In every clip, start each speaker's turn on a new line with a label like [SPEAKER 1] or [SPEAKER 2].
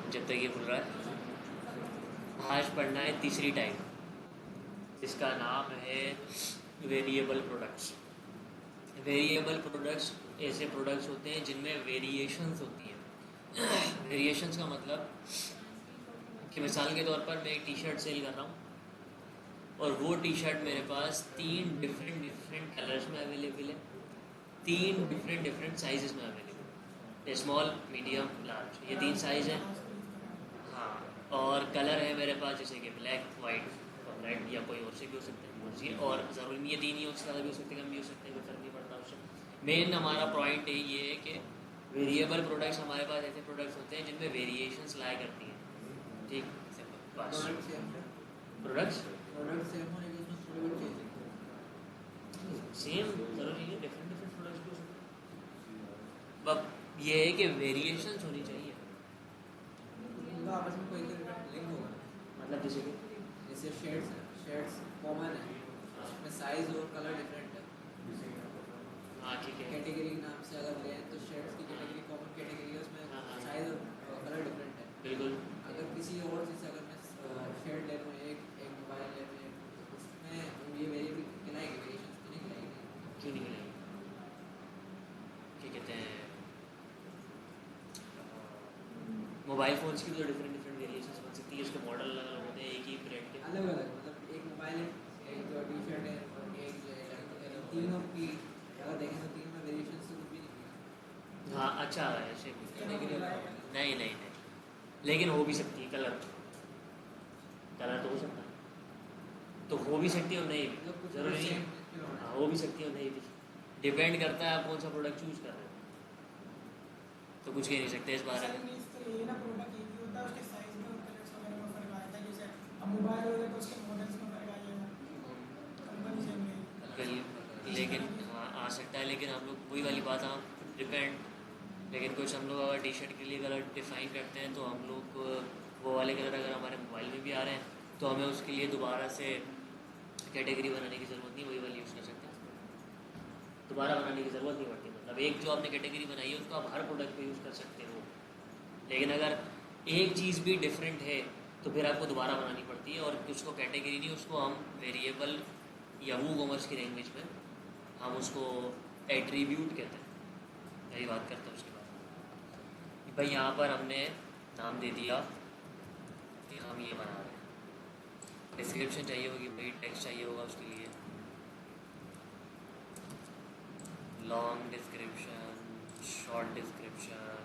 [SPEAKER 1] जब तक ये खुल रहा है, आज पढ़ना है तीसरी टाइप। इसका नाम है वेरिएबल प्रोडक्ट्स। वेरिएबल प्रोडक्ट्स ऐसे प्रोडक्ट्स होते हैं जिनमें वेरिएशंस होती हैं। वेरिएशंस का मतलब कि मिसाल के तौर पर मैं एक टी शर्ट सेल कर रहा हूँ और वो टी शर्ट मेरे पास तीन डिफरेंट डिफरेंट कलर्स में अवेलेबल है, तीन डिफरेंट डिफरेंट साइजेस में अवेलेबल है, स्मॉल मीडियम लार्ज, ये तीन साइज़ हैं। हाँ, और कलर है मेरे पास जैसे कि ब्लैक वाइट और रेड, या कोई और से भी हो सकते हैं मर्जी, और ज़रूरी नहीं है तीन ही हो, उससे ज़्यादा भी हो सकते हैं, कम भी हो सकते हैं, कोई फर्क नहीं पड़ता उससे। मेन हमारा पॉइंट ये है कि वेरिएबल प्रोडक्ट्स हमारे पास ऐसे प्रोडक्ट्स होते हैं जिनमें वेरिएशंस लाया करती हैं। ठीक, सिंपल बस।
[SPEAKER 2] प्रोडक्ट सेम है।
[SPEAKER 1] प्रोडक्ट्स
[SPEAKER 2] प्रोडक्ट सेम होने के उसमें थोड़ी बहुत चेंज
[SPEAKER 1] सेम ज़रूरी नहीं है, डिफरेंट डिफरेंट प्रोडक्ट्स भी हो सकते हैं। बस ये है कि वेरिएशंस होनी चाहिए।
[SPEAKER 2] उनका आपस में कोई लिंक होगा,
[SPEAKER 1] मतलब
[SPEAKER 2] जैसे शेड्स है, शेड्स कॉमन है, उसमें साइज और कलर डिफरेंट है।
[SPEAKER 1] हाँ ठीक है,
[SPEAKER 2] कैटेगरी के नाम से अगर लें तो शेड्स की कैटेगरी कॉमन कैटेगरी है, उसमें साइज और कलर डिफरेंट है।
[SPEAKER 1] बिल्कुल।
[SPEAKER 2] अगर किसी और चीज़ से अगर मैं शेड ले लूँ, एक मोबाइल ले लूँ, उसमें ये वेरी खिलाएगी, वेरिएशंस तो नहीं खिलाएगी।
[SPEAKER 1] क्यों नहीं मिलेगी? क्या कहते हैं, मोबाइल फ़ोन्स की भी तो डिफरेंट डिफरेंट वेरिएशंस बन सकती है, उसके मॉडल अलग अलग होते हैं एक ही ब्रांड के।
[SPEAKER 2] अलग अलग, मतलब एक मोबाइल है, एक टी शर्ट है, और एक जो है तीनों की अगर देखें तो तीन में वेरिएशन तो कुछ भी नहीं मिलेगा।
[SPEAKER 1] हाँ अच्छा, ऐसे भी
[SPEAKER 2] कैटेगरी
[SPEAKER 1] नहीं नहीं नहीं, लेकिन हो भी सकती है कलर, कलर तो हो सकता है, तो हो भी सकती है और नहीं भी,
[SPEAKER 2] मतलब कुछ
[SPEAKER 1] ज़रूरी नहीं है।
[SPEAKER 2] सेम।
[SPEAKER 1] हाँ, हो भी सकती है और नहीं भी, डिपेंड करता है आप कौन सा प्रोडक्ट चूज़ कर रहे हो, तो कुछ कह नहीं सकते इस बारे में।
[SPEAKER 3] ये ना प्रोडक्ट एक ही होता है, उसके साइज में और कलर्स वगैरह में फर्क आ जाता है। जैसे अब मोबाइल वगैरह तो उसके मॉडल्स में फर्क आ जाएगा, कंपनी सेम रहेगी।
[SPEAKER 1] लेकिन हाँ आ सकता है, लेकिन हम लोग वही वाली बात, हम डिपेंड, लेकिन कुछ हम लोग अगर टी शर्ट के लिए कलर डिफ़ाइन करते हैं तो हम लोग वो वाले कलर अगर हमारे मोबाइल में भी आ रहे हैं तो हमें उसके लिए दोबारा से कैटेगरी बनाने की ज़रूरत नहीं, वही वाली यूज़ कर सकते हैं, दोबारा बनाने की ज़रूरत नहीं पड़ती। मतलब एक जो आपने कैटेगरी बनाई है उसको आप हर प्रोडक्ट पे यूज़ कर सकते हो, लेकिन अगर एक चीज़ भी डिफरेंट है तो फिर आपको दोबारा बनानी पड़ती है, और उसको कैटेगरी नहीं, उसको हम वेरिएबल या वो कॉमर्स की लैंग्वेज में हम उसको एट्रीब्यूट कहते हैं। यही बात करते हैं उसके बाद भाई यहाँ पर हमने नाम दे दिया कि हम ये बना रहे हैं, डिस्क्रिप्शन चाहिए होगी भाई, टेक्स्ट चाहिए होगा उसके लिए, लॉन्ग डिस्क्रिप्शन, शॉर्ट डिस्क्रिप्शन,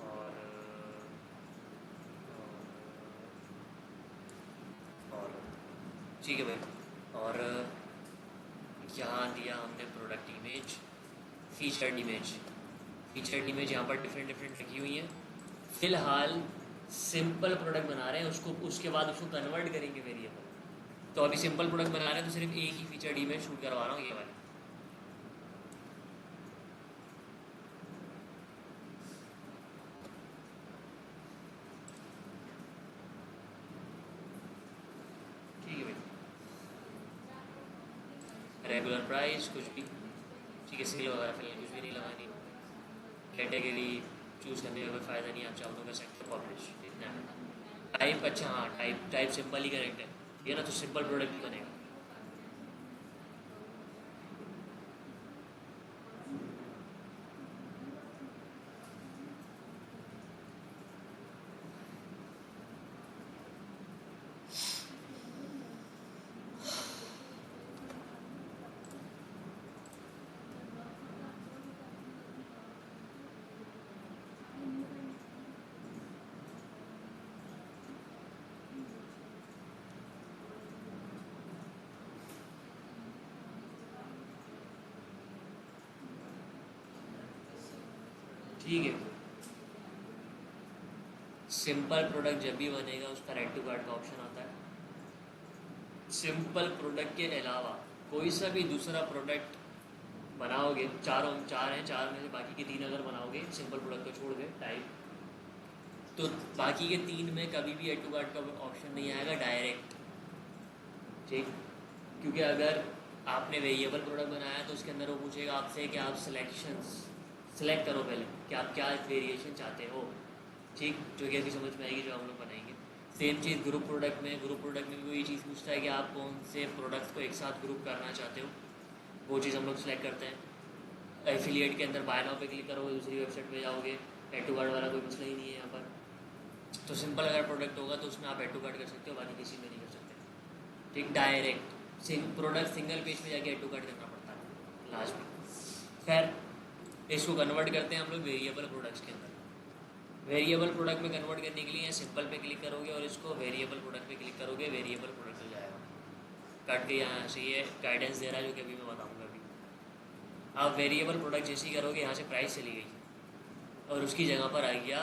[SPEAKER 1] और ठीक है भाई। और यहाँ दिया हमने product image, featured image. Featured image यहाँ पर डिफरेंट डिफरेंट रखी हुई हैं। फ़िलहाल सिंपल प्रोडक्ट बना रहे हैं, उसको उसके बाद उसको कन्वर्ट करेंगे वेरिएबल। तो अभी सिंपल प्रोडक्ट बना रहे हैं तो सिर्फ एक ही फीचर्ड इमेज शूट करवा रहा हूँ, ये वाली। ठीक है भाई, रेगुलर प्राइस कुछ भी, ठीक है, सेल वगैरह फिलहाल कुछ भी नहीं लगानी, कैटेगरी चूज़ करने का कोई फ़ायदा नहीं, आप चाहो तो सेक्टर पब्लिश इतना है। टाइप, अच्छा हाँ, टाइप सिंपल ही करेक्ट है ये ना, तो सिंपल प्रोडक्ट ही बनेगा। ठीक है, सिंपल प्रोडक्ट जब भी बनेगा उसका रेड टू कार्ट का ऑप्शन आता है। सिंपल प्रोडक्ट के अलावा कोई सा भी दूसरा प्रोडक्ट बनाओगे, चार हैं, चार में से बाकी के तीन अगर बनाओगे सिंपल प्रोडक्ट को छोड़ के टाइप, तो बाकी के तीन में कभी भी एड टू कार्ट का ऑप्शन नहीं आएगा डायरेक्ट। ठीक, क्योंकि अगर आपने वेरिएबल प्रोडक्ट बनाया तो उसके अंदर वो पूछेगा आपसे कि आप सिलेक्ट करो पहले कि आप क्या वेरिएशन चाहते हो। ठीक, जो कि अभी समझ में आएगी जो हम लोग बनाएंगे। सेम चीज़ ग्रुप प्रोडक्ट में भी वही चीज़ पूछता है कि आप कौन से प्रोडक्ट्स को एक साथ ग्रुप करना चाहते हो, वो चीज़ हम लोग सेलेक्ट करते हैं। एफिलिएट के अंदर बाय नाउ पे क्लिक करोगे, दूसरी वेबसाइट पे जाओगे, एड टू कार्ड वाला कोई मसला ही नहीं है यहाँ पर। तो सिंपल अगर प्रोडक्ट होगा तो उसमें आप एड टू कार्ड कर सकते हो, बाकी किसी में नहीं कर सकते। ठीक, डायरेक्ट प्रोडक्ट सिंगल पेज पे जाके एड टू कार्ड करना पड़ता है लास्ट में। खैर, इसको कन्वर्ट करते हैं हम लोग वेरिएबल प्रोडक्ट्स के अंदर। वेरिएबल प्रोडक्ट में कन्वर्ट करने के लिए सिंपल पे क्लिक करोगे और इसको वेरिएबल प्रोडक्ट पे क्लिक करोगे, वेरिएबल प्रोडक्ट हो जाएगा। काट के यहाँ से ये गाइडेंस दे रहा है जो कि अभी मैं बताऊँगा। अभी आप वेरिएबल प्रोडक्ट जैसे ही करोगे, यहाँ से प्राइस चली गई और उसकी जगह पर आ गया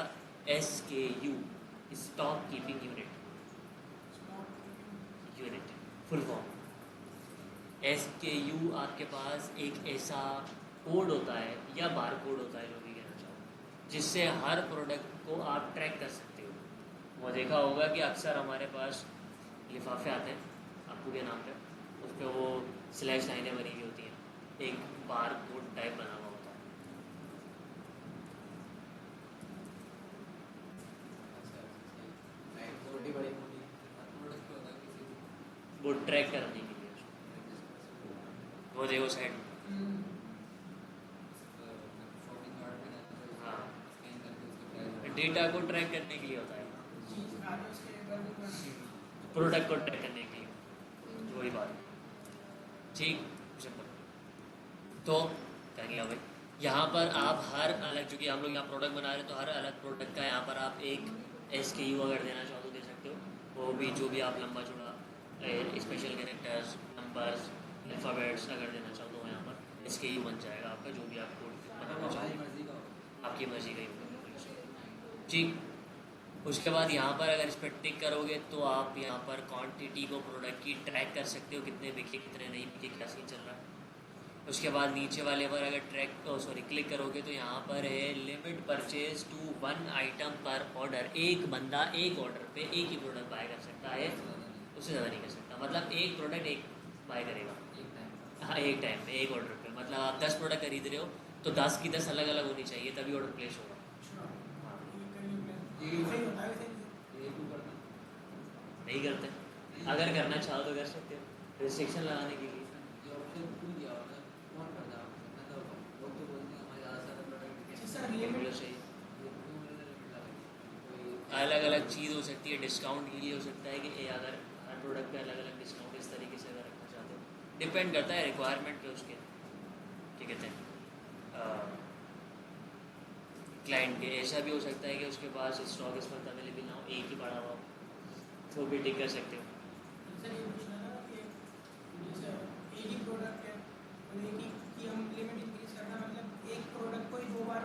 [SPEAKER 1] SKU, stock keeping unit. Full form SKU आपके पास एक ऐसा कोड होता है या बार कोड होता है, जो भी कहना चाहो, जिससे हर प्रोडक्ट को आप ट्रैक कर सकते हो। वो देखा होगा कि अक्सर हमारे पास लिफाफे आते हैं आपको के नाम पे, उस पर वो स्लैश लाइनें बनी हुई होती हैं, एक बार कोड टाइप बना हुआ होता है। वो ट्रैक करने के लिए, वो देखो साइड में, हाँ, डेटा को ट्रैक करने के लिए होता है, प्रोडक्ट को ट्रैक करने के लिए, वही बात। ठीक, सिंपल। तो क्या किया भाई, यहाँ पर आप हर अलग, चूँकि हम लोग यहाँ प्रोडक्ट बना रहे हैं तो हर अलग प्रोडक्ट का यहाँ पर आप एक SKU अगर देना चाहो तो दे सकते हो। वो भी जो भी आप लंबा चौड़ा स्पेशल कैरेक्टर्स, नंबर्स, अल्फ़ाबेट्स अगर देना चाहो तो यहाँ पर SKU बन जाएगा आपका, जो भी आप कोड बनाना चाहो, आपकी मर्जी का ही होगा। ठीक, उसके बाद यहाँ पर अगर इस पर टिक करोगे तो आप यहाँ पर क्वांटिटी को प्रोडक्ट की ट्रैक कर सकते हो, कितने बिके कितने नहीं बिके, क्या सीन चल रहा है। उसके बाद नीचे वाले पर अगर क्लिक करोगे तो यहाँ पर है लिमिट परचेज टू 1 आइटम पर ऑर्डर। एक बंदा एक ऑर्डर पे एक ही प्रोडक्ट बाय कर सकता है, उससे ज़्यादा नहीं कर सकता। मतलब एक प्रोडक्ट एक बाय करेगा, हाँ, एक टाइम में एक ऑर्डर पे। मतलब आप 10 प्रोडक्ट खरीद रहे हो तो 10 की 10 अलग अलग होनी चाहिए, तभी ऑर्डर प्लेस होगा। नहीं करते, अगर करना चाहो तो कर सकते हो, रिस्ट्रिक्शन लगाने के लिए। अलग अलग चीज़ हो सकती है, डिस्काउंट के लिए हो सकता है कि अगर हर प्रोडक्ट पे अलग अलग डिस्काउंट इस तरीके से अगर रखना चाहते हो, डिपेंड करता है रिक्वायरमेंट पे उसके, क्या कहते हैं, क्लाइंट के। ऐसा भी हो सकता है कि उसके पास स्टॉक इस वक्त अवेलेबल ना हो, एक ही पड़ा हुआ, तो भी टिक कर सकते हो।
[SPEAKER 3] सर ये पूछना था कि जैसे एक ही प्रोडक्ट है और एक ही की हम लिमिट इंक्रीज करना, मतलब एक प्रोडक्ट को ही 2 बार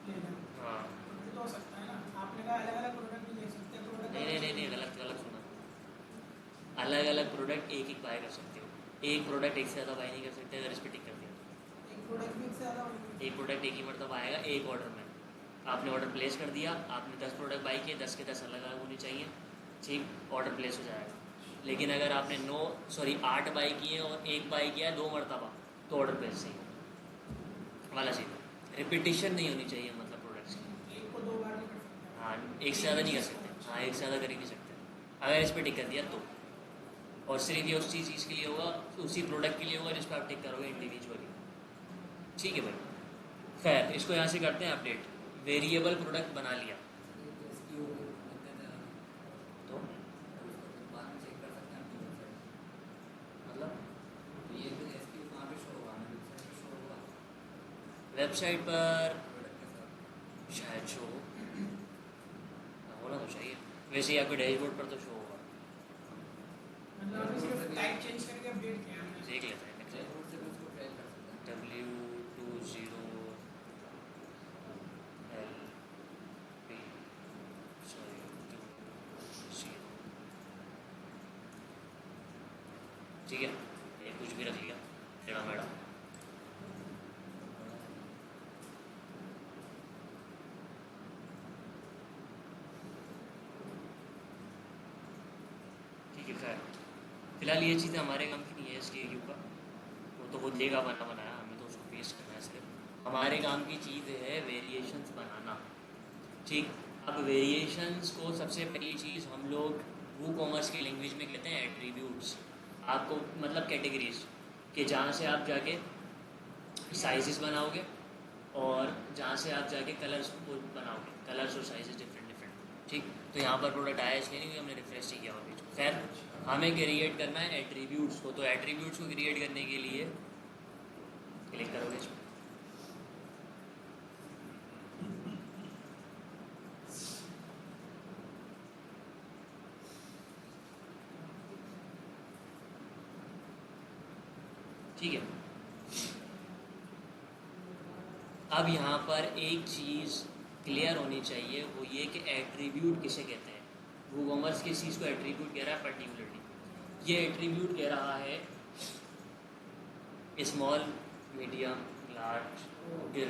[SPEAKER 3] लेना,
[SPEAKER 1] हाँ,
[SPEAKER 3] तो हो सकता है ना। आपने कहा अलग अलग प्रोडक्ट भी ले सकते हैं, प्रोडक्ट
[SPEAKER 1] नहीं, गलत सुना। अलग अलग प्रोडक्ट एक ही बाय कर सकते हो, एक प्रोडक्ट एक से ज़्यादा बाय नहीं कर सकते। अगर इस पर टिक कर दिया तो
[SPEAKER 3] एक प्रोडक्ट भी एक से ज़्यादा
[SPEAKER 1] एक प्रोडक्ट एक ही मरतबा आएगा एक ऑर्डर में। आपने ऑर्डर प्लेस कर दिया, आपने 10 प्रोडक्ट बाई किए, 10 के 10 अलग अलग होने चाहिए, ठीक, ऑर्डर प्लेस हो जाएगा। लेकिन अगर आपने 8 बाई किए और एक बाई किया 2 मरतबा, तो ऑर्डर प्लेस नहीं वाला सीन। रिपीटिशन नहीं होनी चाहिए, मतलब प्रोडक्ट्स की।
[SPEAKER 3] एक को 2 बार नहीं कर सकते।
[SPEAKER 1] हाँ, एक से ज़्यादा नहीं कर सकते, हाँ, एक से ज़्यादा कर ही नहीं सकते अगर इस पर टिक कर दिया तो। और सिर्फ ये उसी चीज़ के लिए होगा, उसी प्रोडक्ट के लिए होगा जिस पर आप टिक करोगे इंडिविजुअली। ठीक है भाई, खैर इसको यहाँ से करते हैं अपडेट। वेरिएबल प्रोडक्ट बना लिया तो मतलब वेबसाइट पर शायद शो होना तो चाहिए, वैसे ही आपके डैशबोर्ड पर तो शो होगा।
[SPEAKER 3] मतलब अभी सिर्फ टाइप चेंज करके अपडेट किया हमने।
[SPEAKER 1] देख लेते हैं W20 LP ठीक है, ये कुछ भी रख लिया टेढ़ा मेढ़ा। ठीक है, खैर फिलहाल ये चीज़ें हमारे काम की नहीं है। SKU का वो तो खुद लेगा बना बनाया, हमें तो उसको पेस्ट करना है। सिर्फ हमारे काम की चीज़ है वेरिएशंस बनाना। ठीक, अब वेरिएशंस को सबसे पहली चीज़ हम लोग वो कॉमर्स की लैंग्वेज में कहते हैं एट्रीब्यूट्स। आपको मतलब कैटेगरीज कि जहाँ से आप जाके साइजेस बनाओगे और जहाँ से आप जाके कलर्स को बनाओगे, कलर्स और साइजेस डिफरेंट डिफरेंट। ठीक, तो यहाँ पर प्रोडक्ट आया इसलिए नहीं, हमने रिफ्रेश नहीं किया अभी। खैर, हमें क्रिएट करना है एट्रीब्यूट्स को, तो एट्रीब्यूट्स को क्रिएट करने के लिए क्लिक करोगे इसमें, ठीक है। अब यहाँ पर एक चीज़ क्लियर होनी चाहिए, वो ये कि एट्रीब्यूट किसे कहते हैं। वो कॉमर्स किस चीज़ को एट्रीब्यूट कह रहा है पर्टिकुलरली। ये एट्रीब्यूट कह रहा है small, medium, large,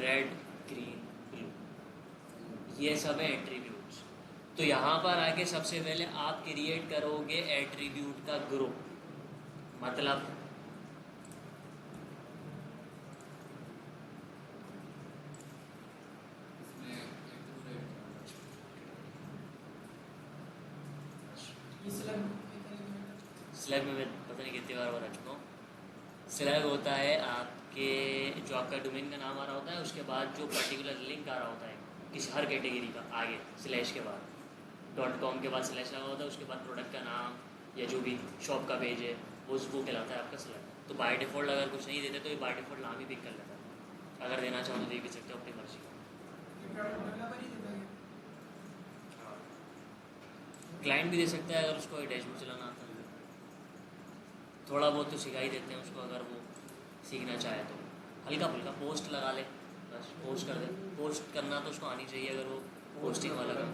[SPEAKER 1] red, green, blue, ये सब है एट्रीब्यूट्स। तो यहाँ पर आके सबसे पहले आप क्रिएट करोगे एट्रीब्यूट का ग्रुप, मतलब स्लैग में मैं पता नहीं कितनी बार बता चुका हूँ। स्लैग होता है आपके जो आपका डोमेन का नाम आ रहा होता है, उसके बाद जो पर्टिकुलर लिंक आ रहा होता है किसी हर कैटेगरी का, आगे स्लैश के बाद .com के बाद स्लैश लगा होता है, उसके बाद प्रोडक्ट का नाम या जो भी शॉप का पेज है वो कहलाता है आपका स्लैग। तो बाय डिफ़ॉल्ट अगर कुछ नहीं देते तो ये बाय डिफ़ॉल्ट नाम ही पिक कर लेता है। अगर देना चाहो तो दे भी सकते हो अपनी मर्जी का। क्लाइंट भी दे सकता है अगर उसको डैशबोर्ड चलाना आता है। थोड़ा बहुत तो सिखा ही देते हैं उसको, अगर वो सीखना चाहे तो हल्का फुल्का पोस्ट लगा ले, बस पोस्ट कर दे। पोस्ट करना तो उसको आनी चाहिए अगर वो पोस्टिंग वाला काम,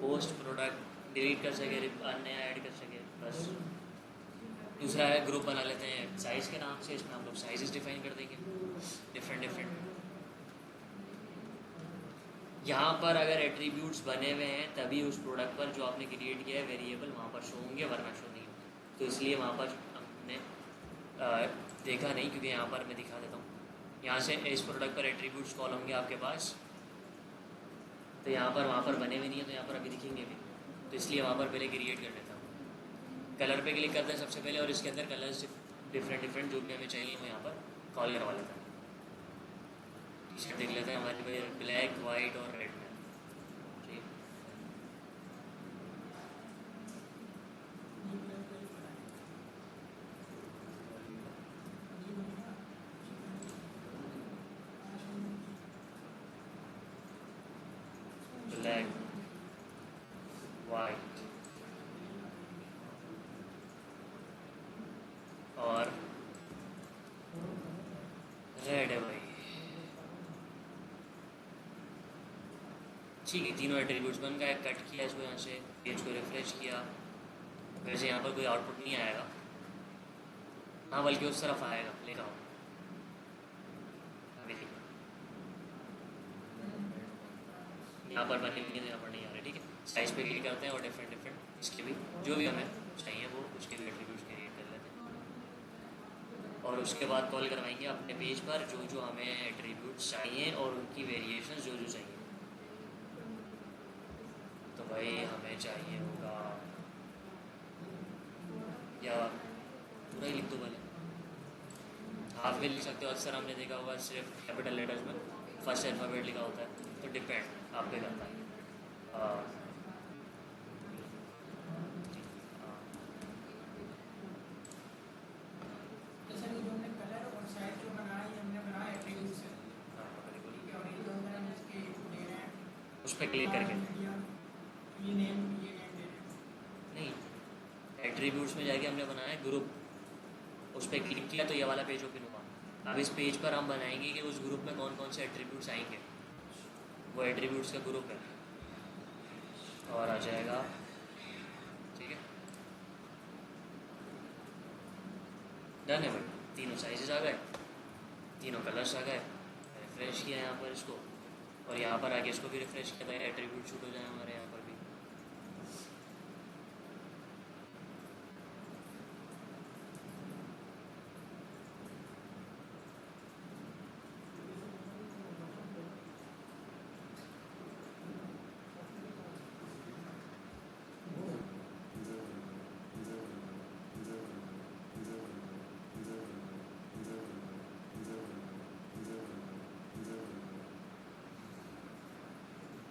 [SPEAKER 1] पोस्ट, प्रोडक्ट डिलीट कर सके, नया ऐड कर सके, बस। दूसरा है ग्रुप बना लेते हैं साइज़ के नाम से, इसमें हम लोग साइजेस डिफाइन कर देंगे डिफरेंट डिफरेंट। यहाँ पर अगर एट्रीब्यूट्स बने हुए हैं तभी उस प्रोडक्ट पर जो आपने क्रिएट किया है वेरिएबल वहाँ पर शो होंगे, वरना शो नहीं होंगे। तो इसलिए वहाँ पर हमने देखा नहीं, क्योंकि यहाँ पर मैं दिखा देता हूँ। यहाँ से इस प्रोडक्ट पर एट्रीब्यूट्स कॉल होंगे आपके पास, तो यहाँ पर वहाँ पर बने हुए नहीं है, तो यहाँ पर अभी दिखेंगे भी, तो इसलिए वहाँ पर पहले क्रिएट कर लेता हूँ। कलर पे क्लिक करते हैं सबसे पहले, और इसके अंदर कलर्स डिफरेंट डिफरेंट जो भी हमें चाहिए वो यहाँ पर कॉल करवा लेता है। टी शर्ट देख लेते हैं हमारे पे ब्लैक, वाइट और रेड में, ठीक। ब्लैक, वाइट और रेड है भाई, ठीक है। तीनों एट्रीब्यूट्स बन गए। कट किया इसको, यहाँ से पेज को रिफ्रेश किया। वैसे यहाँ पर कोई आउटपुट नहीं आएगा, हाँ बल्कि उस तरफ आएगा, लिखा हो अभी देखो यहाँ पर बने हुए, यहाँ पर नहीं आ रहे, ठीक है। साइज पे क्लिक करते हैं और डिफरेंट डिफरेंट इसके भी जो भी हमें चाहिए वो उसके भी एट्रीब्यूट्स क्रिएट कर लेते हैं, और उसके बाद कॉल करवाएंगे अपने पेज पर जो जो हमें एट्रीब्यूट्स चाहिए और उनकी वेरिएशन जो जो चाहिए। तो भाई हमें चाहिए होगा, या पूरा ही लिख दो भले, हाफ में लिख सकते हो। अक्सर हमने देखा होगा सिर्फ कैपिटल लेटर्स में फर्स्ट अल्फ़ाबेट लिखा होता है, तो डिपेंड आप पे करता है।
[SPEAKER 3] जैसे कि जो हमने कलर और साइज जो बनाया ये हमने बनाया एट्रीब्यूट से, ठीक है। और ये जो हम इसके दे रहे हैं
[SPEAKER 1] उस पर क्लिक करके
[SPEAKER 3] ये नेम दे रहे हैं
[SPEAKER 1] नहीं, एट्रीब्यूट्स में जाके हमने बनाया ग्रुप, उस पर क्लिक किया तो ये वाला पेज ओपन हुआ। अब इस पेज पर हम बनाएंगे कि उस ग्रुप में कौन कौन से एट्रीब्यूट्स आएंगे, वो एट्रीब्यूट्स का ग्रुप है और आ जाएगा, ठीक है। डन है भाई, तीनों साइजेस आ गए, तीनों कलर्स आ गए। रिफ्रेश किया यहाँ पर इसको, और यहाँ पर आगे इसको भी रिफ्रेश किया था, एट्रीब्यूट शूट हो जाए हमारे यहाँ पर भी।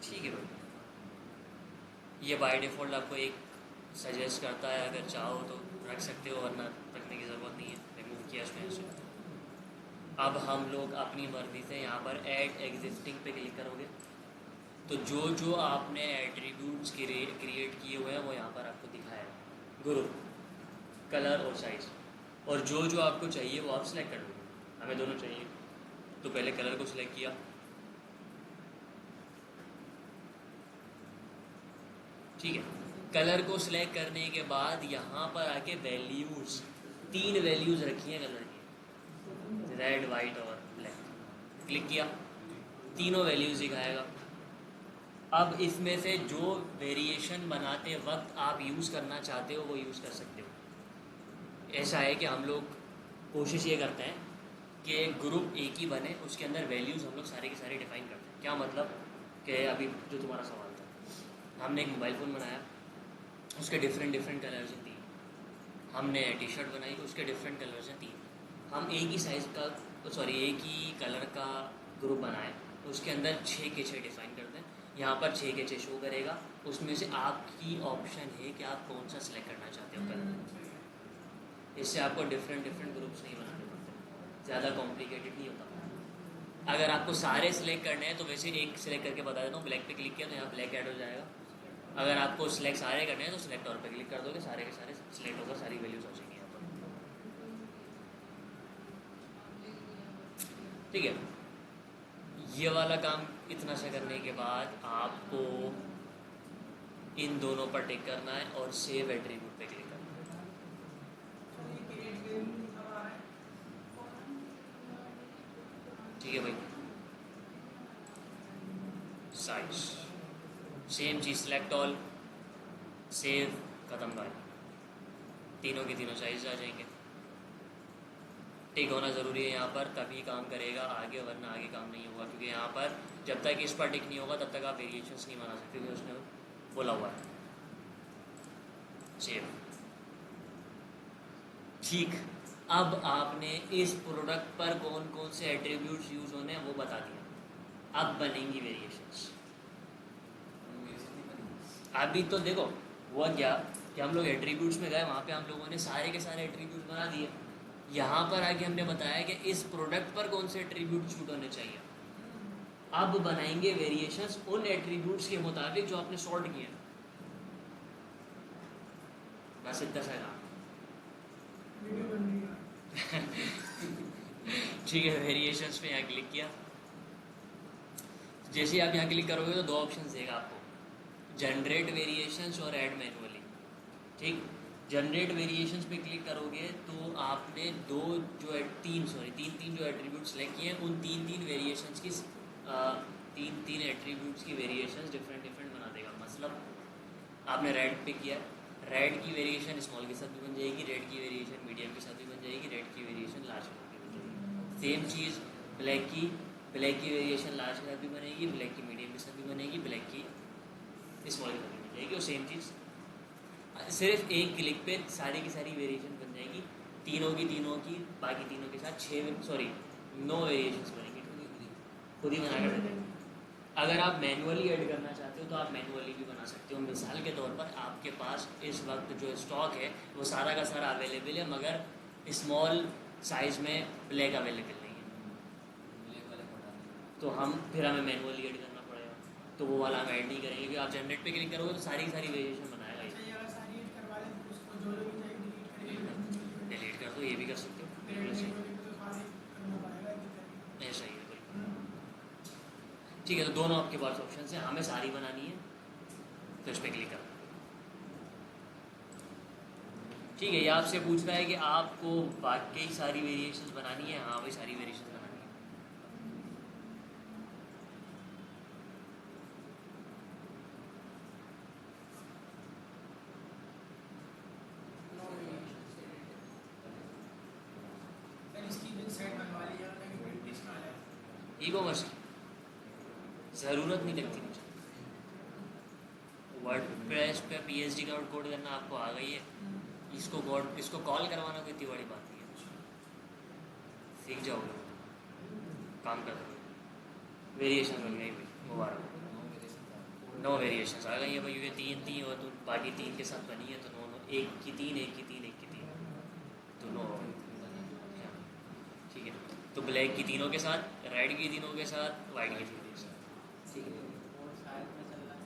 [SPEAKER 1] ठीक है भाई, ये बाय डिफ़ॉल्ट आपको एक सजेस्ट करता है, अगर चाहो तो रख सकते हो, वरना रखने की ज़रूरत नहीं है, रिमूव किया इसमें से। अब हम लोग अपनी मर्ज़ी से यहाँ पर ऐड एग्जिस्टिंग पे क्लिक करोगे तो जो जो आपने एट्रीब्यूट्स क्रिएट किए हुए हैं वो यहाँ पर आपको दिखाएगा, ग्रुप, कलर और साइज़, और जो जो आपको चाहिए वो आप सिलेक्ट कर लोगे। हमें दोनों चाहिए तो पहले कलर को सिलेक्ट किया, ठीक है। कलर को सिलेक्ट करने के बाद यहाँ पर आके वैल्यूज़, 3 वैल्यूज़ रखी हैं कलर की, रेड, वाइट और ब्लैक, क्लिक किया, तीनों वैल्यूज़ दिखाएगा। अब इसमें से जो वेरिएशन बनाते वक्त आप यूज़ करना चाहते हो वो यूज़ कर सकते हो। ऐसा है कि हम लोग कोशिश ये करते हैं कि ग्रुप एक ही बने, उसके अंदर वैल्यूज़ हम लोग सारे के सारे डिफाइन करते हैं। क्या मतलब कि अभी जो तुम्हारा सवाल था, हमने एक मोबाइल फ़ोन बनाया, उसके डिफरेंट डिफरेंट कलर्स हैं 3, हमने टी शर्ट बनाई उसके डिफरेंट कलर्स हैं 3, हम एक ही साइज़ का एक ही कलर का ग्रुप बनाए, उसके अंदर 6 के 6 डिफ़ाइन करते हैं। यहाँ पर 6 के 6 शो करेगा, उसमें से आपकी ऑप्शन है कि आप कौन सा सिलेक्ट करना चाहते हो कलर। इससे आपको डिफरेंट डिफरेंट ग्रुप्स नहीं बनाने पड़ते, ज़्यादा कॉम्प्लिकेटेड नहीं होता। अगर आपको सारे सिलेक्ट करने हैं तो वैसे एक सिलेक्ट करके बता देता हूँ, ब्लैक पे क्लिक किया तो यहाँ ब्लैक ऐड हो जाएगा। अगर आपको सिलेक्ट सारे करने हैं तो सिलेक्ट ऑल पे क्लिक कर दोगे, सारे के सारे सिलेक्ट होकर सारी वैल्यूज आ जाएंगी यहाँ पर, ठीक है। ये वाला काम इतना सा करने के बाद आपको इन दोनों पर टिक करना है और सेव एट्रीब्यूट पे क्लिक करना है, ठीक है भाई। साइज सेम चीज़, सिलेक्ट ऑल, सेव, ख़त्म भाई, तीनों के तीनों साइज आ जाएंगे। टिक होना ज़रूरी है यहाँ पर, तभी काम करेगा आगे, वरना आगे काम नहीं होगा, क्योंकि यहाँ पर जब तक इस पर टिक नहीं होगा तब तक आप वेरिएशंस नहीं बना सकते, क्योंकि उसने बोला हुआ है। सेव, ठीक। अब आपने इस प्रोडक्ट पर कौन कौन से एट्रीब्यूट्स यूज़ होने हैं वो बता दिया, अब बनेंगी वेरिएशंस। अभी तो देखो हुआ क्या कि हम लोग एट्रीब्यूट्स में गए, वहाँ पे हम लोगों ने सारे के सारे एट्रीब्यूट्स बना दिए। यहाँ पर आके हमने बताया कि इस प्रोडक्ट पर कौन से एट्रीब्यूट शूट होने चाहिए। अब बनाएंगे वेरिएशंस उन एट्रीब्यूट्स के मुताबिक जो आपने सॉर्ट किया, बस इतना सा काम। ठीक है, वेरिएशंस पे यहाँ क्लिक किया, जैसे ही आप यहाँ क्लिक करोगे तो 2 ऑप्शन देगा आपको, जनरेट वेरिएशंस और ऐड मैनुअली, ठीक। जनरेट वेरिएशंस पे क्लिक करोगे तो आपने तीन जो एट्रीब्यूट सेलेक्ट किए हैं, उन तीन वेरिएशंस की तीन एट्रीब्यूट्स की वेरिएशंस डिफरेंट बना देगा। मतलब आपने रेड पे किया, रेड की वेरिएशन स्मॉल के साथ भी बन जाएगी, रेड की वेरिएशन मीडियम के साथ भी बन जाएगी, रेड की वेरिएशन लार्ज के साथ भी बन जाएगी। सेम चीज़ ब्लैक की वेरिएशन लार्ज के साथ भी बनेगी, ब्लैक की मीडियम के साथ भी बनेगी, ब्लैक की स्मॉल के साथ भी बन जाएगी, और सेम चीज़ सिर्फ एक क्लिक पे सारी की सारी वेरिएशन बन जाएगी, तीनों की बाकी तीनों के साथ 9 वेरिएशंस बनेंगी, खुद ही बना कर देते हैं। अगर आप मैनुअली ऐड करना चाहते हो तो आप मैनुअली भी बना सकते हो। मिसाल के तौर पर आपके पास इस वक्त जो स्टॉक है वो सारा का सारा अवेलेबल है, मगर स्मॉल साइज़ में ब्लैक अवेलेबल नहीं है, तो फिर हमें मैनुअली ऐड करना पड़ेगा, तो वो वाला हम ऐड नहीं करेंगे, क्योंकि आप जनरेट पे क्लिक करोगे तो सारी की सारी वेरिएशन बनाएगा। डिलीट कर दो, ये भी कर सकते हो, बिल्कुल सही, ऐसा ही है बिल्कुल, ठीक है। तो दोनों आपके पास ऑप्शन हैं, हमें सारी बनानी है तो इस पर क्लिक करना, ठीक है। ये आपसे पूछ रहा है कि आपको बाकी सारी वेरिएशंस बनानी है, हाँ भाई सारी वेरिएशंस बनानी है। ई-कॉमर्स की ज़रूरत नहीं लगती मुझे, वर्डप्रेस पे PSG का कोड करना आपको आ गई है, इसको कॉल करवाना कोई इतनी बड़ी बात नहीं है, सीख जाओगे, काम कर दोगे, वेरिएशन बन गई भाई, मुबारक। नो वेरिएशंस आ गई है भाई, ये तीन तीन और तो बाकी तीन के साथ बनी है तो नो नो, एक की तीन, एक की तीन, एक की तीन, तो नो। ठीक है, तो ब्लैक की तीनों के साथ, रेड की तीनों के साथ, वाइट की तीनों के साथ। ठीक है,
[SPEAKER 2] और शायद में चल रहा है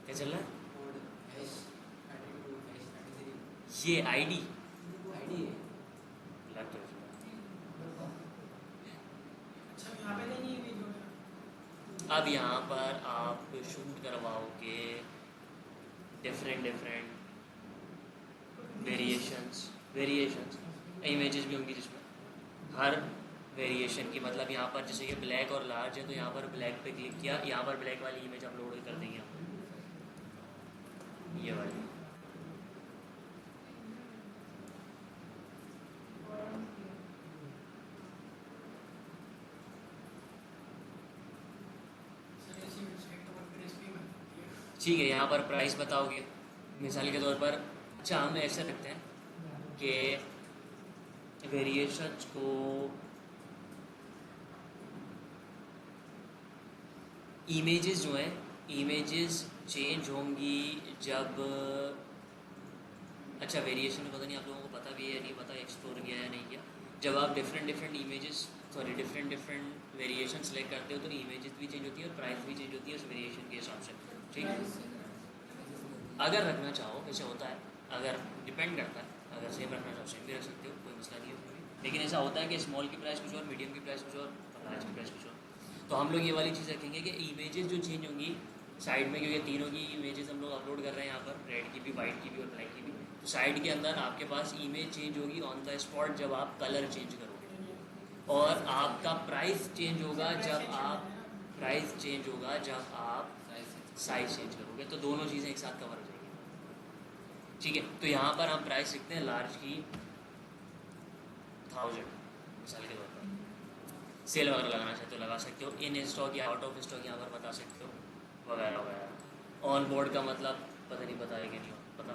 [SPEAKER 1] क्या चल रहा है?
[SPEAKER 2] कोड हैश 32 हैश 33
[SPEAKER 1] ये आईडी
[SPEAKER 2] आईडी है।
[SPEAKER 1] लग तो
[SPEAKER 3] अच्छा यहाँ पे नहीं है इमेज वगैरह।
[SPEAKER 1] अब यहाँ पर आप शूट करवाओगे डिफरेंट वेरिएशंस इमेजेस भी होंगी जिसमें हर वेरिएशन की, मतलब यहाँ पर जैसे ये ब्लैक और लार्ज है तो यहाँ पर ब्लैक पे क्लिक किया, यहाँ पर ब्लैक वाली इमेज अपलोड कर देंगे हम, ये वाली।
[SPEAKER 3] सर ऐसी वेबसाइट तो वर्डप्रेस पे बनती है।
[SPEAKER 1] ठीक है, यहाँ पर प्राइस बताओगे मिसाल के तौर पर। अच्छा, हम ऐसे रखते हैं कि वेरिएशंस को इमेजेस जो हैं, इमेजेस चेंज होंगी जब, अच्छा वेरिएशन में पता नहीं आप लोगों को पता भी है या नहीं पता, एक्सप्लोर किया या नहीं किया। जब आप different images different variation select करते हो तो इमेजेस भी चेंज होती है और प्राइस भी चेंज होती है उस वेरिएशन के हिसाब से। ठीक है, अगर रखना चाहो वैसे होता है, अगर डिपेंड करता है, अगर सेम रखना चाहो सेम भी रख सकते हो, कोई मसला नहीं है उसमें भी। लेकिन ऐसा होता है कि स्मॉल की प्राइस कुछ और, मीडियम की प्राइस कुछ और लार्ज की प्राइस कुछ और। तो हम लोग ये वाली चीज़ रखेंगे कि इमेजेस जो चेंज होंगी साइड में, क्योंकि तीनों की इमेजेस हम लोग अपलोड कर रहे हैं यहाँ पर, रेड की भी, वाइट की भी और ब्लैक की भी, तो साइड के अंदर आपके पास इमेज चेंज होगी ऑन द स्पॉट जब आप कलर चेंज करोगे, और आपका प्राइस चेंज होगा जब आप साइज चेंज करोगे, तो दोनों चीज़ें एक साथ कवर हो जाएगी। ठीक है, तो यहाँ पर हम प्राइस लिखते हैं लार्ज की 1000 मिसाल के तौर पर। सेल वगैरह लगाना चाहते हो लगा सकते हो, इन स्टॉक या आउट ऑफ स्टॉक यहाँ पर बता सकते हो, वगैरह वगैरह। ऑन बोर्ड का मतलब पता नहीं बताया कि नहीं पता,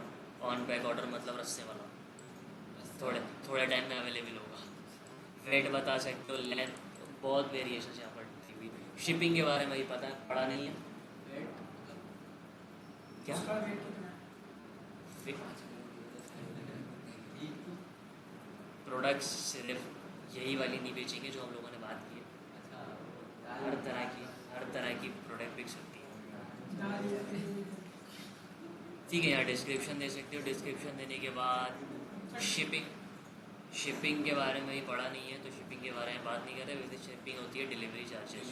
[SPEAKER 1] ऑन बैक ऑर्डर मतलब रस्से वाला, थोड़े टाइम में अवेलेबल होगा। वेट बता सकते हो, लेंथ, बहुत वेरिएशन यहाँ पर दी हुई। शिपिंग के बारे में ही पता पड़ा नहीं है क्या,
[SPEAKER 3] उसका रेट कितना है?
[SPEAKER 1] प्रोडक्ट्स सिर्फ यही वाली नहीं बेचेंगे जो हम लोगों ने बात की है, हर तरह की प्रोडक्ट बिक सकती है। ठीक है, यहाँ डिस्क्रिप्शन दे सकते हो, डिस्क्रिप्शन देने के बाद शिपिंग के बारे में ही पढ़ा नहीं है तो शिपिंग के बारे में बात नहीं कर रहे। वैसे शिपिंग होती है डिलीवरी चार्जेस,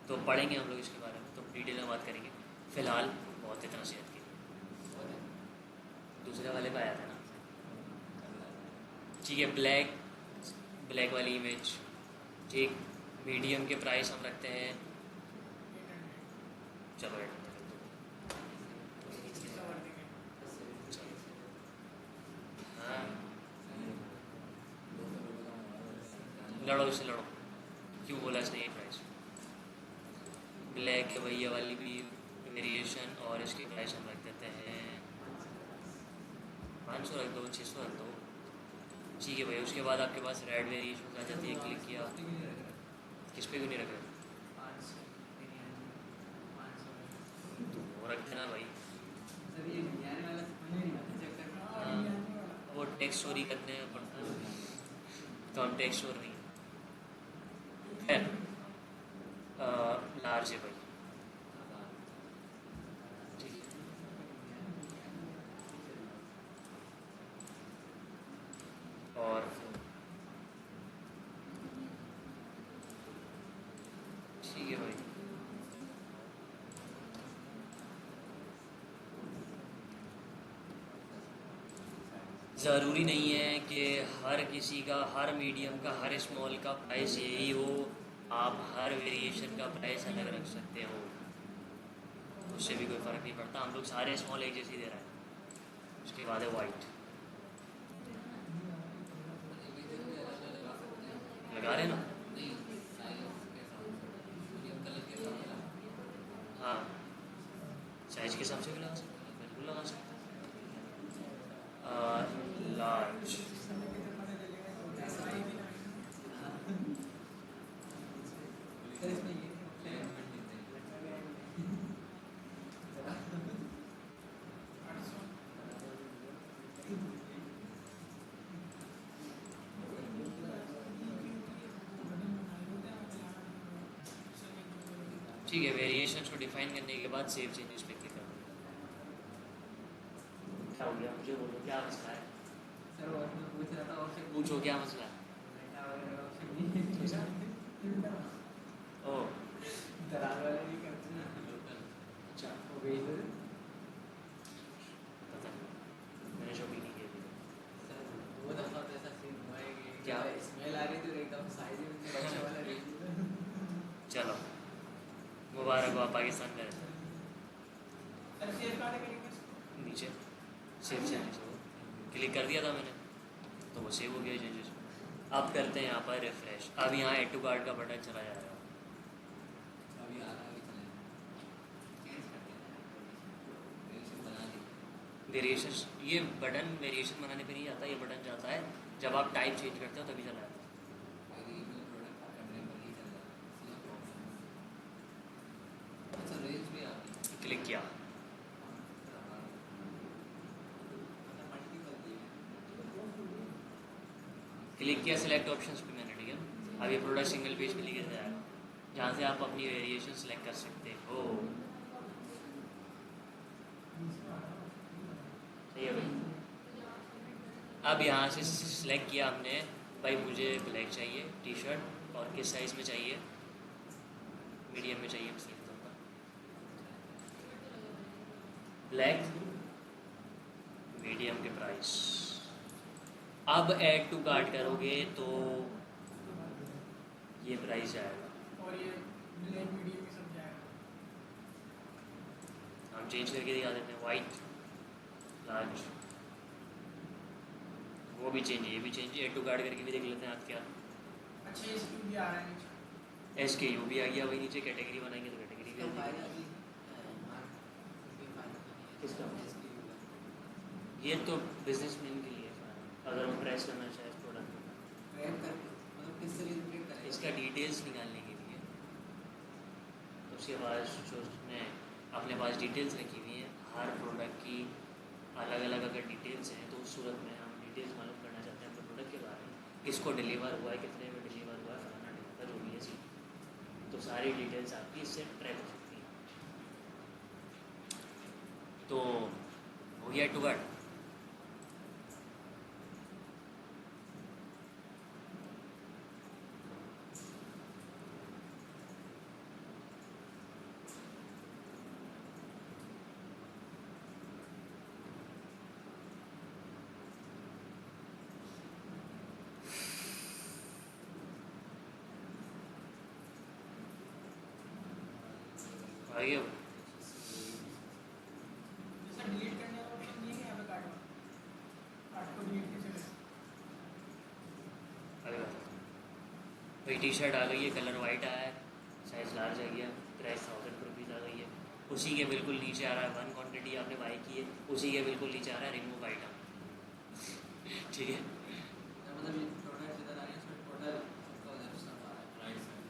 [SPEAKER 1] तो पढ़ेंगे हम लोग इसके बारे में, तो डिटेल में बात करेंगे। फ़िलहाल बहुत इतना सेहत की दूसरे वाले पे आया था ना। ठीक है, ब्लैक वाली इमेज, ठीक, मीडियम के प्राइस हम रखते हैं, चलो हाँ, लड़ो इससे लड़ो, क्यों बोला इसने ये प्राइस। ब्लैक है भैया वाली भी वेरिएशन, और इसकी प्राइस हम रख देते हैं 500 रख दो, 600 रख दो। ठीक है भाई, उसके बाद आपके पास रेड वेरिएशन आ जाती है, क्लिक किया, किस पे क्यों नहीं रख रहे, तो वो रख देना भाई। वो टेक्स्ट स्टोरी करते हैं अपन, तो हम टेक्स्ट स्टोर नहीं है, लार्ज है भाई। ठीक है, और ठीक है भाई, ज़रूरी नहीं है कि हर किसी का, हर मीडियम का, हर स्मॉल का प्राइस यही हो, आप हर वेरिएशन का प्राइस अलग रख सकते हो, उससे भी कोई फ़र्क नहीं पड़ता। हम लोग सारे स्मॉल एक जैसे ही दे रहे हैं। उसके बाद है वाइट, लगा रहे ना, हाँ साइज के हिसाब से भी लगा सकते हैं, बिल्कुल लगा सकते हैं। लार्ज, ठीक है, वेरिएशंस को डिफाइन करने के बाद सेव चेंजेस पे क्लिक करो। क्या हो गया, मुझे बोलो क्या मसला है?
[SPEAKER 2] सर और मैं पूछ रहा था ऑप्शन
[SPEAKER 1] पूछो क्या मसला है? ओ
[SPEAKER 2] दरार वाले नहीं करते ना
[SPEAKER 1] अच्छा,
[SPEAKER 2] वो भेज दो
[SPEAKER 1] पता नहीं, मैंने शॉपिंग नहीं की अभी।
[SPEAKER 2] सर। वो दफा तो ऐसा सीन हुआ है कि
[SPEAKER 1] क्या?
[SPEAKER 2] स्मेल आ रही थी और एकदम साइज में मुझे अच्छा वाला भेज दिया।
[SPEAKER 1] चलो मुबारक हो, आप पाकिस्तान में रहते
[SPEAKER 3] सर सेव कार्ड करेंगे इसको।
[SPEAKER 1] हैं। नीचे सेव चेंजेस हो, क्लिक कर दिया था मैंने, तो वो सेव हो गया चेंजेस। अब करते हैं यहाँ पर रिफ्रेश। अब यहाँ ऐड टू कार्ट का बटन चला जाएगा।
[SPEAKER 2] अभी आ रहा है, अभी चलेगा। चेंज करते हैं वेरिएशन बना दी।
[SPEAKER 1] वेरिएशन, ये बटन वेरिएशन बनाने पे नहीं जाता, ये बटन जाता है जब आप टाइप चेंज करते हो तभी चला जाता है।
[SPEAKER 2] वेरिएबल प्रोडक्ट करने पर ही चल रहा है सिलेक्ट ऑप्शन। अच्छा रेंज भी आ गई।
[SPEAKER 1] क्लिक किया, क्लिक किया सिलेक्ट ऑप्शंस पे मैंने, ठीक है। अब ये प्रोडक्ट सिंगल पेज पे लेके जाएगा जहाँ से आप अपनी वेरिएशन सेलेक्ट कर सकते हो। सही है भाई। अब यहाँ से सिलेक्ट किया हमने, भाई मुझे ब्लैक चाहिए टी शर्ट, और किस साइज़ में चाहिए, मीडियम में चाहिए, मैं सिलेक्ट करूँगा ब्लैक, मीडियम के प्राइस। अब ऐड टू कार्ट करोगे तो ये प्राइस आएगा,
[SPEAKER 3] और ये ब्लैक मीडियम में सब जाएगा।
[SPEAKER 1] हम चेंज करके दिखा देते हैं, वाइट लार्ज, वो भी चेंज है, ये भी चेंज है। ऐड टू कार्ट करके भी देख लेते हैं आप क्या।
[SPEAKER 3] अच्छे इसकी भी आ रहा है नीचे।
[SPEAKER 1] एस के यू भी आ गया, वही नीचे कैटेगरी बनाएंगे तो कैटेगरी भी आ
[SPEAKER 2] फायदा
[SPEAKER 1] जाएगी।
[SPEAKER 2] भी
[SPEAKER 1] किसका?
[SPEAKER 2] इसका
[SPEAKER 1] ये तो बिजनेसमैन के लिए है, अगर वो प्रेस करना चाहे इस प्रोडक्ट को।
[SPEAKER 2] ट्रैक करके मतलब किस तरीके से ट्रैक करें
[SPEAKER 1] इसका डिटेल्स निकालने के लिए उसके बाद जो उसमें अपने पास डिटेल्स रखी हुई हैं हर प्रोडक्ट की, अलग अलग अगर डिटेल्स हैं तो उस सूरत में हम डिटेल्स मालूम करना चाहते हैं अपने प्रोडक्ट के बारे में, किसको डिलीवर हुआ है, कितने में डिलीवर हुआ है, फलाना ढिमका जो भी है सी, तो सारी डिटेल्स आपकी इससे ट्रैक हो सकती हैं। तो हो गया टू कार्ट। आइए
[SPEAKER 3] जैसा डिलीट करने का ऑप्शन नहीं है यहाँ पे कार्ड में, कार्ड को डिलीट कैसे करें?
[SPEAKER 1] अभी भाई टी शर्ट आ गई है, कलर वाइट आया है, साइज लार्ज आ गया, प्राइस 1000 रुपीज़ आ गई है। उसी के बिल्कुल नीचे आ रहा है वन क्वांटिटी आपने बाई की है, उसी के बिल्कुल नीचे आ रहा है रिमूव आइटम। ठीक है,
[SPEAKER 2] मतलब ये प्रोडक्ट इधर आ रहे हैं इसमें टोटल सबका उधर सब आ रहा है राइट साइड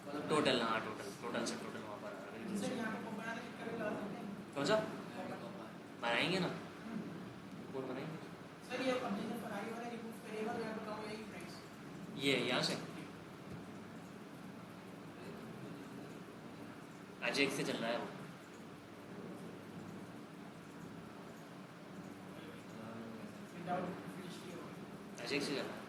[SPEAKER 2] मतलब
[SPEAKER 1] टोटल, हाँ टोटल से टोटल वहाँ पर आ रहा है
[SPEAKER 3] सर
[SPEAKER 1] बिल्कुल।
[SPEAKER 3] यहाँ पे को बनाने के करे ला सकते हैं।
[SPEAKER 1] कौन सा बनाएंगे ना,
[SPEAKER 3] हम्म।
[SPEAKER 1] कौन बनाएंगे?
[SPEAKER 3] सर ये अब जैसे फरारी वाला रिमूव करेगा मैं बताऊँ यही प्राइस।
[SPEAKER 1] ये यहाँ से अजेक से चल रहा है वो।
[SPEAKER 3] विदाउट फिनिश किए हुए।
[SPEAKER 1] अजेक से चल रहा है,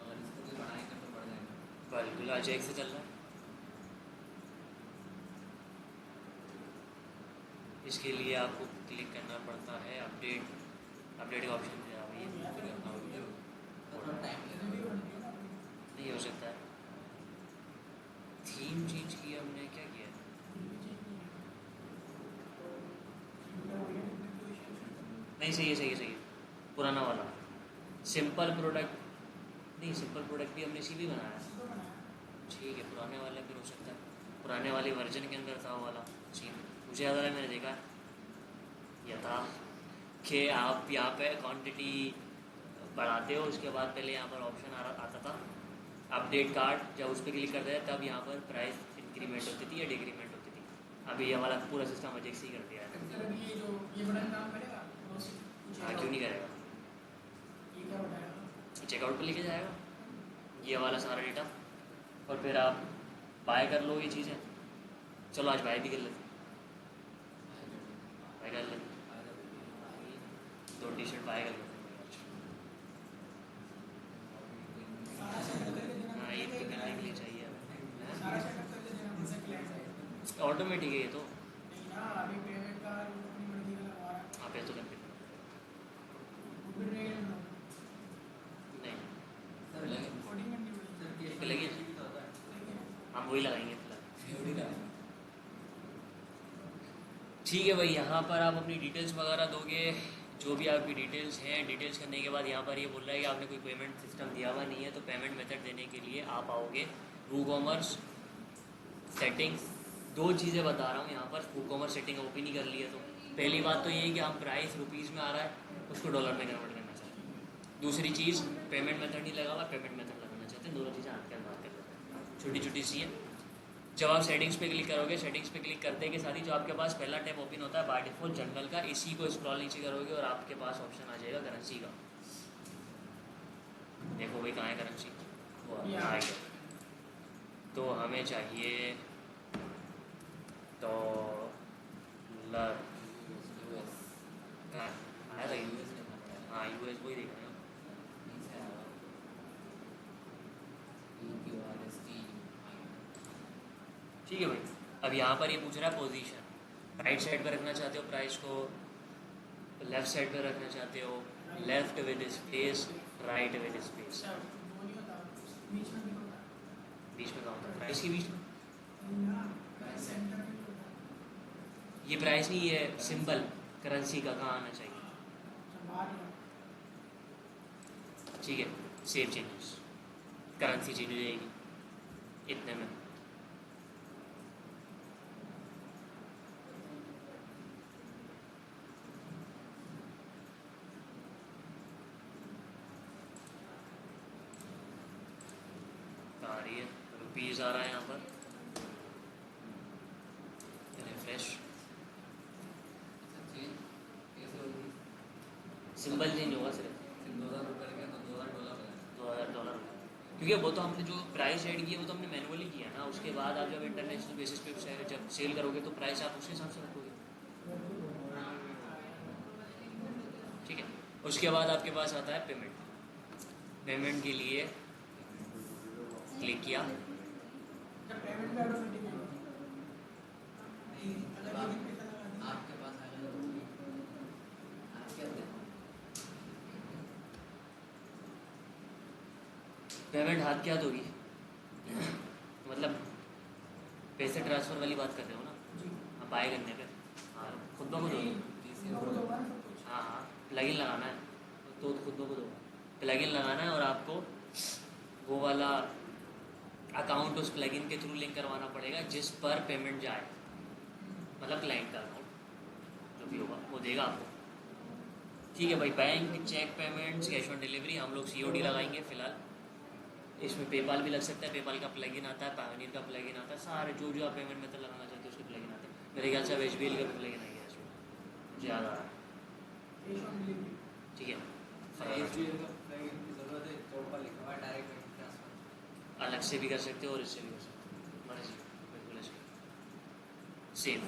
[SPEAKER 2] अगर इसको कोई बनाएगा तो बढ़ जाएगा।
[SPEAKER 1] बिल्कुल अजेक से चल रहा है। इसके लिए आपको क्लिक करना पड़ता है अपडेट का ऑप्शन है, आप ये
[SPEAKER 2] थोड़ा टाइम लेगा
[SPEAKER 1] नहीं हो सकता है। थीम चेंज किया हमने, क्या किया? नहीं सही है पुराना वाला सिंपल प्रोडक्ट, नहीं सिंपल प्रोडक्ट भी हमने इसी भी बनाया। ठीक है, पुराने वाले भी हो सकता है, पुराने वाले वर्जन के अंदर था वो वाला सीन, मुझे याद आ रहा है मैंने देखा यह था कि आप यहाँ पे क्वांटिटी बढ़ाते हो, उसके बाद पहले यहाँ पर ऑप्शन आता था अपडेट कार्ड, जब उस पर क्लिक करते हैं तब यहाँ पर प्राइस इंक्रीमेंट होती थी या डिक्रीमेंट होती थी। अभी ये वाला पूरा सिस्टम अजेक्स ही कर दिया है।
[SPEAKER 3] सर अभी ये जो ये बटन काम करेगा
[SPEAKER 1] हाँ क्यों नहीं करेगा,
[SPEAKER 3] ये क्या बताएगा?
[SPEAKER 1] चेकआउट पर लेके जाएगा ये वाला सारा डेटा, और फिर आप बाय कर लो ये चीज़ें, चलो आज बाय भी कर लेते, बाय कर लेते, 2 टी-शर्ट बाय कर लेते
[SPEAKER 3] सारा सेटअप करके देना
[SPEAKER 1] हाँ ये तो करने के लिए चाहिए
[SPEAKER 3] सारा सेटअप करके देना मुझसे क्लाइंट है
[SPEAKER 1] ऑटोमेटिक है ये तो,
[SPEAKER 3] नहीं ना अभी पेमेंट का अपनी मर्जी का लगवा रहा है
[SPEAKER 1] आप ये तो करके
[SPEAKER 3] वो भी नहीं
[SPEAKER 1] नहीं
[SPEAKER 3] कोडिंग करनी पड़ेगी
[SPEAKER 1] लगे हम वही लगाएंगे फिलहाल। ठीक है भाई, यहाँ पर आप अपनी डिटेल्स वगैरह दोगे, जो भी आपकी डिटेल्स हैं। डिटेल्स करने के बाद यहाँ पर ये बोल रहा है कि आपने कोई पेमेंट सिस्टम दिया हुआ नहीं है, तो पेमेंट मेथड देने के लिए आप आओगे वूकॉमर्स सेटिंग्स। 2 चीज़ें बता रहा हूँ यहाँ पर, वूकॉमर्स सेटिंग ओपन नहीं कर ली है तो पहली बात तो ये है कि हम प्राइस रुपीज़ में आ रहा है उसको डॉलर में कन्वर्ट करना चाहते हैं। दूसरी चीज़ पेमेंट मेथड नहीं लगा हुआ, पेमेंट मेथड लगाना चाहते हैं। दोनों चीज़ें हाथ के बात कर लेते हैं, छोटी छोटी सी है। जब आप सेटिंग्स पे क्लिक करोगे, सेटिंग्स पे क्लिक करते के साथ ही जो आपके पास पहला टैब ओपन होता है बाय डिफॉल्ट जनरल का, इसी को स्क्रॉल नीचे करोगे और आपके पास ऑप्शन आ जाएगा करेंसी का। देखो भाई कहाँ है करेंसी, वो आ गया। तो हमें चाहिए डॉलर, आया था यूएस, हाँ यूएस वही देख रहे हैं। ठीक है भाई, अब यहाँ पर ये पूछ रहा है पोजीशन, राइट साइड पर रखना चाहते हो प्राइस को, लेफ्ट साइड पर रखना चाहते हो, left with space, right with space.
[SPEAKER 3] वो नहीं होता बीच में नहीं होता
[SPEAKER 1] बीच में कहाँ होता है, प्राइस के बीच में?
[SPEAKER 3] सेंटर में होता
[SPEAKER 1] ये प्राइस नहीं, ये सिंबल करेंसी का कहाँ आना चाहिए?
[SPEAKER 3] बाहर
[SPEAKER 1] ठीक है, सेव चेंजेस, करेंसी चेंज हो जाएगी इतने में। आ रही है रुपीज़ आ रहा है यहाँ पर, रिफ्रेश, सिंबल चेंज होगा सिर्फ $2000, क्योंकि वो तो हमने जो प्राइस ऐड किया वो तो हमने मैनुअली किया ना। उसके बाद आप जब इंटरनेशनल बेसिस पे जब सेल करोगे तो प्राइस आप उसके हिसाब से रखोगे। ठीक है, उसके बाद आपके पास आता है पेमेंट। पेमेंट के लिए क्लिक किया,
[SPEAKER 3] जब पेमेंट में ऑटोमेटिक होगा नहीं अगर ये पैसा लगा दिया
[SPEAKER 2] आपके पास आएगा तो आप क्या करते हैं?
[SPEAKER 1] पेमेंट हाथ क्या होगी मतलब पैसे ट्रांसफ़र वाली बात कर रहे हो ना
[SPEAKER 3] जी
[SPEAKER 1] आप, बाय करने पे। हाँ खुद ब खुद होगी,
[SPEAKER 3] वो तो होगा ना सब कुछ
[SPEAKER 1] हाँ हाँ प्लगइन लगाना है तो खुद ब खुद होगा। प्लगइन लगाना है और आपको वो वाला अकाउंट उस प्लगइन के थ्रू लिंक करवाना पड़ेगा जिस पर पेमेंट जाए, मतलब क्लाइंट का अकाउंट जो भी होगा वो देगा आपको। ठीक है भाई, bank, cheque payments, cash on delivery, हम लोग COD लगाएंगे फ़िलहाल। इसमें पेपाल भी लग सकता है, पेपाल का प्लगइन आता है, पायोनियर का प्लगइन आता है, सारे जो जो आप पेमेंट मेथड लगाना चाहते हो उसके प्लगइन आते हैं। मेरे ख्याल से अब HBL का प्लगइन आ गया इसमें, मुझे याद आ रहा है।
[SPEAKER 3] कैश ऑन डिलीवरी
[SPEAKER 1] ठीक है,
[SPEAKER 2] SBL का प्लगइन की ज़रूरत है तो ऊपर लिखा हुआ है डायरेक्ट बैंक ट्रांसफर।
[SPEAKER 1] अलग से भी कर सकते हो और इससे भी कर सकते हो, मर्जी बिल्कुल ऐसे सेम।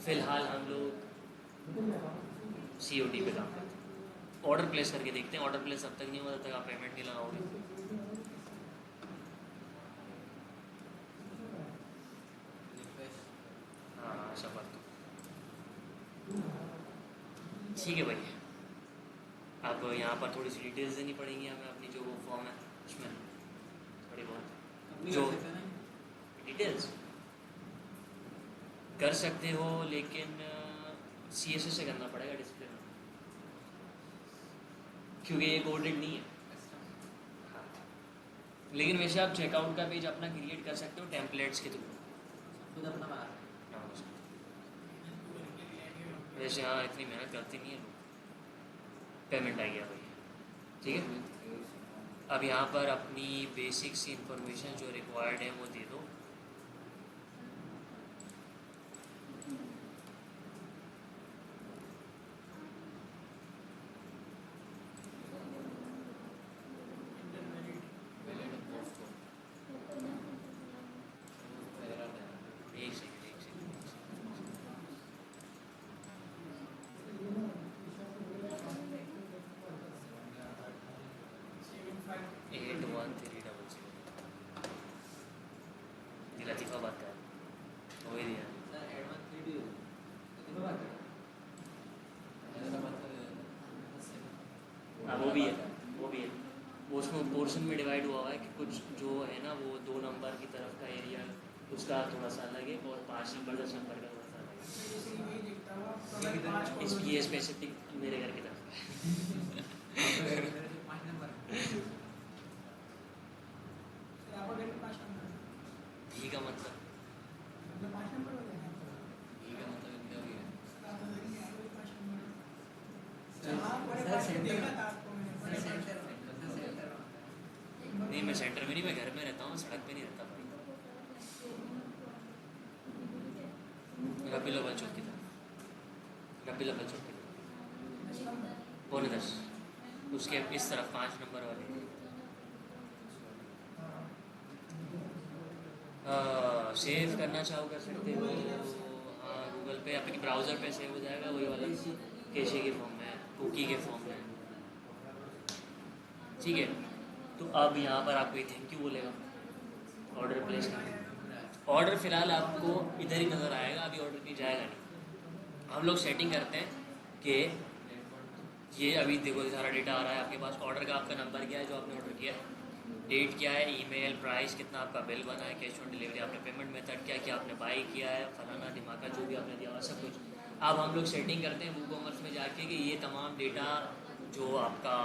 [SPEAKER 1] फिलहाल हम लोग COD पे काम करते हैं। ऑर्डर प्लेस करके देखते हैं, ऑर्डर प्लेस तब तक नहीं होगा तब तक आप पेमेंट नहीं लगाओगे।
[SPEAKER 2] रिफ्रेश
[SPEAKER 1] हाँ ऐसा बात तो ठीक है भाई। अब यहाँ पर थोड़ी सी डिटेल्स देनी पड़ेंगी हमें अपनी, जो वो फॉर्म है उसमें थोड़ी बहुत
[SPEAKER 2] अपनी
[SPEAKER 1] जो
[SPEAKER 2] कर सकते हैं ना?
[SPEAKER 1] डिटेल्स कर सकते हो, लेकिन CSS से करना पड़ेगा डिस्प्ले में, क्योंकि ये कोडेड नहीं है। हाँ, लेकिन वैसे आप चेकआउट का पेज अपना क्रिएट कर सकते हो टेम्पलेट्स के थ्रू।
[SPEAKER 2] खुद अपना बना रहे
[SPEAKER 1] वैसे हाँ इतनी मेहनत करती नहीं है लोग। पेमेंट आ गया भाई, ठीक है। अब यहाँ पर अपनी बेसिक सी इंफॉर्मेशन जो रिक्वायर्ड है वो दे दो। एक सेकंड उसमें पोर्शन में डिवाइड हुआ हुआ है कि कुछ जो है ना वो 2 नंबर की तरफ का एरिया उसका थोड़ा सा अलग है और 5 नंबर 10 नंबर का थोड़ा सा अलग
[SPEAKER 3] जैसे कि वही दिखता हुआ
[SPEAKER 2] ये किधर है?
[SPEAKER 1] है। ये स्पेसिफिक मेरे घर की तरफ
[SPEAKER 2] आपका घर किधर है? 5 नंबर
[SPEAKER 3] फिर आपका घर 5 नंबर
[SPEAKER 1] ही का मतलब
[SPEAKER 3] मतलब 5 नंबर हो गया
[SPEAKER 2] ये का मतलब क्या हो गया?
[SPEAKER 3] आपका घर में आगे 5 नंबर
[SPEAKER 2] सर,
[SPEAKER 3] हाँ बड़े
[SPEAKER 2] सर,
[SPEAKER 3] पास
[SPEAKER 2] सेंटर
[SPEAKER 3] देखा
[SPEAKER 2] में।
[SPEAKER 3] था आपको मैंने
[SPEAKER 2] सर,
[SPEAKER 3] बड़े
[SPEAKER 2] सेंटर
[SPEAKER 3] पास
[SPEAKER 2] में, सर, सेंटर में।
[SPEAKER 1] नहीं मैं सेंटर में नहीं, मैं घर में रहता हूँ, सड़क पे नहीं रहता भाई। रबी लोबल चौक की तरफ, रबी लोबल चौक की तरफ 9:45 उसके इस तरफ 5 नंबर वाले सेव करना चाहो कर सकते हो। हाँ गूगल पे आपके ब्राउज़र पे सेव हो जाएगा वही वाला कैशे के फॉर्म में, कुकी के फॉर्म में। ठीक है, तो अब यहाँ पर आपको थैंक यू बोलेगा ऑर्डर प्लेस करने। ऑर्डर फिलहाल आपको इधर ही नज़र आएगा, अभी ऑर्डर नहीं जाएगा नहीं। हम लोग सेटिंग करते हैं कि ये अभी देखो सारा डेटा आ रहा है आपके पास। ऑर्डर का आपका नंबर क्या है जो आपने ऑर्डर किया है, डेट क्या है, ईमेल, प्राइस कितना आपका बिल बना है, कैश ऑन डिलीवरी, आपने पेमेंट मेथड क्या क्या आपने बाई किया है, फलाना दिमागा जो भी आपने दिया हुआ सब कुछ। अब हम लोग सेटिंग करते हैं वूकॉमर्स में जाके कि ये तमाम डेटा जो आपका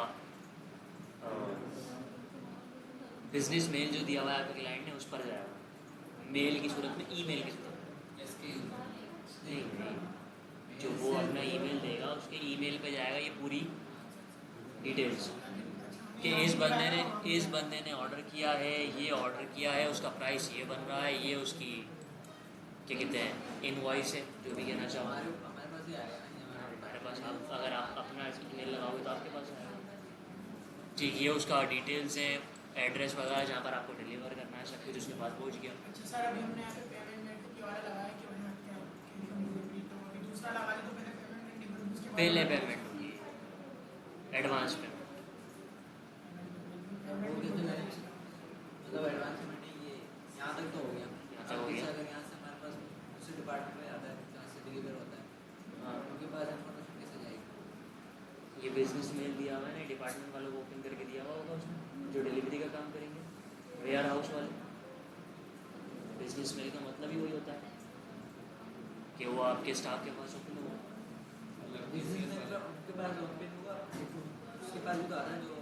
[SPEAKER 1] बिजनेस मेल जो दिया हुआ है आपके क्लाइंट ने उस पर जाएगा, मेल की सूरत में, ईमेल की सूरत में।
[SPEAKER 2] इसके
[SPEAKER 1] नहीं, जो वो अपना ईमेल देगा उसके ईमेल पे जाएगा ये पूरी डिटेल्स कि इस बंदे ने ऑर्डर किया है, ये ऑर्डर किया है, उसका प्राइस ये बन रहा है, ये उसकी क्या कहते हैं इनवॉइस है, जो भी कहना चाहो।
[SPEAKER 2] हमारे पास ही आएगा ना ये
[SPEAKER 1] हमारे पास आप अगर आप अपना ईमेल लगाओगे तो आपके पास आएगा। ठीक, ये उसका डिटेल्स है, एड्रेस वगैरह जहाँ पर आपको डिलीवर करना है, सब कुछ उसके पास पहुँच गया।
[SPEAKER 3] अच्छा सर अभी हमने यहाँ पे पेमेंट मेथड के वाला लगाया कि वहाँ क्या डिलीवरी तो अभी दूसरा लगा ली तो पहले पेमेंट करनी पड़ेगी उसके बाद
[SPEAKER 1] पहले पेमेंट होगी, एडवांस पेमेंट।
[SPEAKER 2] वो कैसे करें? मतलब एडवांस पेमेंट ये यहाँ तक तो हो गया।
[SPEAKER 1] यहाँ तक हो गया।
[SPEAKER 2] अगर यहाँ से हमारे पास दूसरे डिपार्टमेंट में आता है जहाँ से डिलीवर होता है,
[SPEAKER 1] हाँ,
[SPEAKER 2] उनके पास इन्फॉर्मेशन कैसे जाएगी?
[SPEAKER 1] ये बिजनेस मेल दिया हुआ है ना, डिपार्टमेंट वालों को ओपन करके दिया हुआ होगा उसमें, जो डिलीवरी का काम करेंगे वेयर हाउस वाले। बिजनेस मेल का मतलब ही वही होता है कि वो आपके स्टाफ के पास ओपन होगा।
[SPEAKER 2] बिजनेस में मतलब उनके पास ओपन होगा, उसके पास भी तो आता है जो